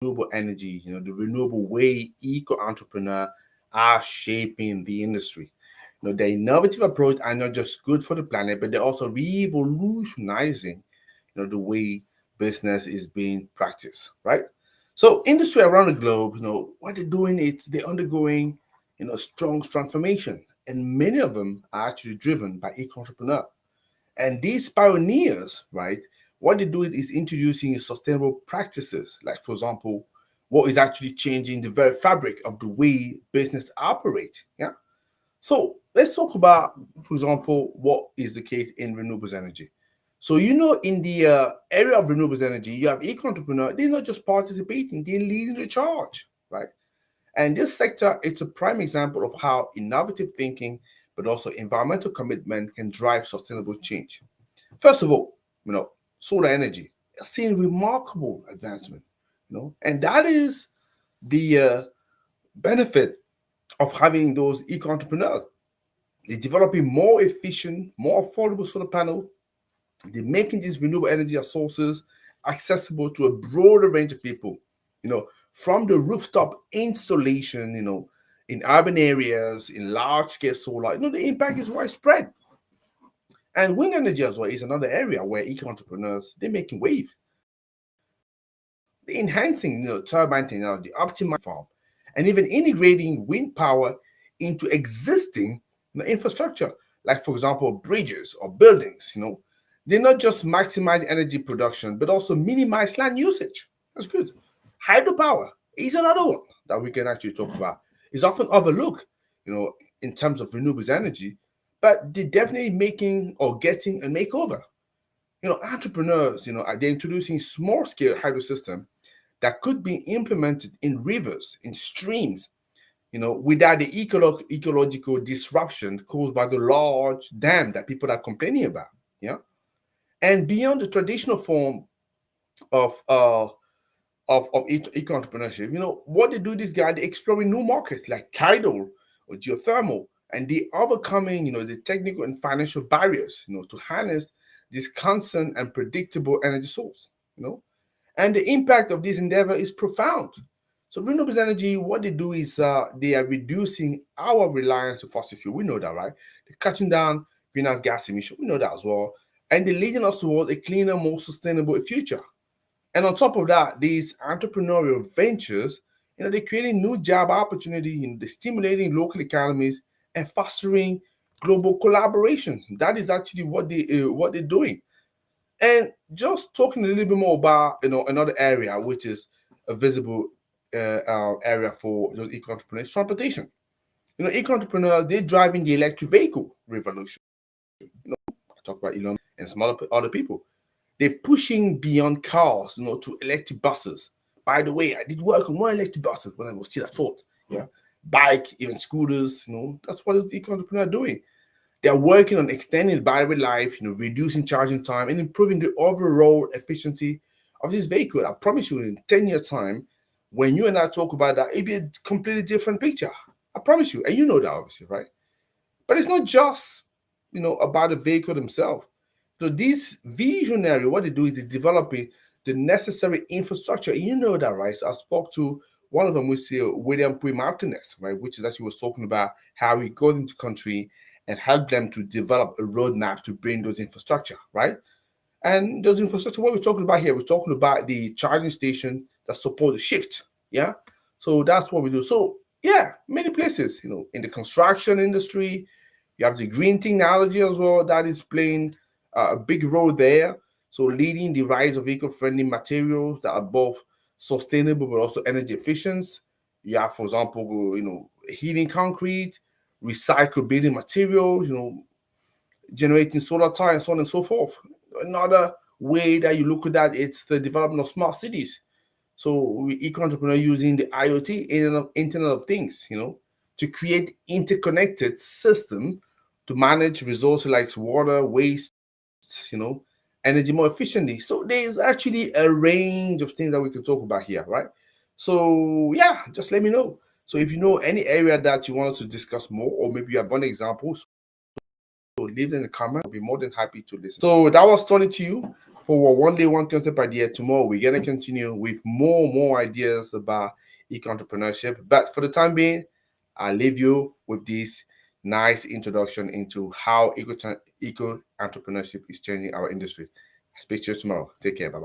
renewable energy, the renewable way eco-entrepreneur are shaping the industry. Their innovative approach are not just good for the planet, but they're also revolutionizing, the way business is being practiced, right? So industry around the globe, what they're doing is they're undergoing, strong transformation. And many of them are actually driven by eco-entrepreneur. And these pioneers, right, what they do is introducing sustainable practices, like for example, what is actually changing the very fabric of the way business operate. Yeah. So let's talk about, for example, what is the case in renewables energy. So in the area of renewables energy, you have eco-entrepreneur. They're not just participating; they're leading the charge, right? And this sector, it's a prime example of how innovative thinking, but also environmental commitment can drive sustainable change. First of all, solar energy has seen remarkable advancement, and that is the benefit of having those eco-entrepreneurs. They're developing more efficient, more affordable solar panel. They're making these renewable energy sources accessible to a broader range of people, from the rooftop installation, in urban areas, in large scale solar, the impact is widespread. And wind energy as well is another area where eco-entrepreneurs, they're making wave. They're enhancing, turbine technology, optimizing farm, and even integrating wind power into existing infrastructure, like for example, bridges or buildings. They not just maximize energy production, but also minimize land usage. That's good. Hydropower is another one that we can actually talk about. It's often overlooked, in terms of renewables energy, but they're definitely making or getting a makeover. Entrepreneurs, are they introducing small scale hydro system that could be implemented in rivers, in streams, without the ecological disruption caused by the large dam that people are complaining about. Yeah. And beyond the traditional form of eco entrepreneurship, what they do, this guy, they're exploring new markets like tidal or geothermal, and they overcoming, the technical and financial barriers, to harness this constant and predictable energy source, and the impact of this endeavor is profound. So renewables energy, what they do is they are reducing our reliance on fossil fuel. We know that, right? They're cutting down greenhouse gas emission. We know that as well. And they're leading us towards a cleaner, more sustainable future. And on top of that, these entrepreneurial ventures, they're creating new job opportunity, they're stimulating local economies and fostering global collaboration. That is actually what they're doing. And just talking a little bit more about another area which is a visible area for those eco entrepreneurs, transportation. Eco entrepreneurs, they're driving the electric vehicle revolution. I talk about Elon and some other people. They're pushing beyond cars, to electric buses. By the way, I did work on one electric buses when I was still at Ford. Yeah, bike, even scooters. That's what the eco entrepreneur doing. They are working on extending battery life, reducing charging time, and improving the overall efficiency of this vehicle. I promise you, in 10 years' time, when you and I talk about that, it'll be a completely different picture. I promise you, and you know that obviously, right? But it's not just, about the vehicle themselves. So these visionary, what they do is they're developing the necessary infrastructure. And you know that, right? So I spoke to one of them, which is William P. Martinez, right? Which is actually was talking about how he got into country and help them to develop a roadmap to bring those infrastructure, right? And those infrastructure, what we're talking about here, we're talking about the charging station that support the shift, yeah? So that's what we do. So yeah, many places, in the construction industry, you have the green technology as well that is playing a big role there. So leading the rise of eco-friendly materials that are both sustainable but also energy efficient. You have, for example, heating concrete, recycled building materials, generating solar tile and so on and so forth. Another way that you look at that, it's the development of smart cities. So eco-entrepreneur using the IoT, Internet of Things, to create interconnected system to manage resources like water, waste, energy more efficiently. So there's actually a range of things that we can talk about here, right? So yeah, just let me know. So if you know any area that you want us to discuss more, or maybe you have one example, so leave it in the comment. I'll be more than happy to listen. So that was turning to you forward one day, one concept idea. Tomorrow, we're going to continue with more ideas about eco entrepreneurship. But for the time being, I'll leave you with this nice introduction into how eco entrepreneurship is changing our industry. I'll speak to you tomorrow. Take care. Bye bye.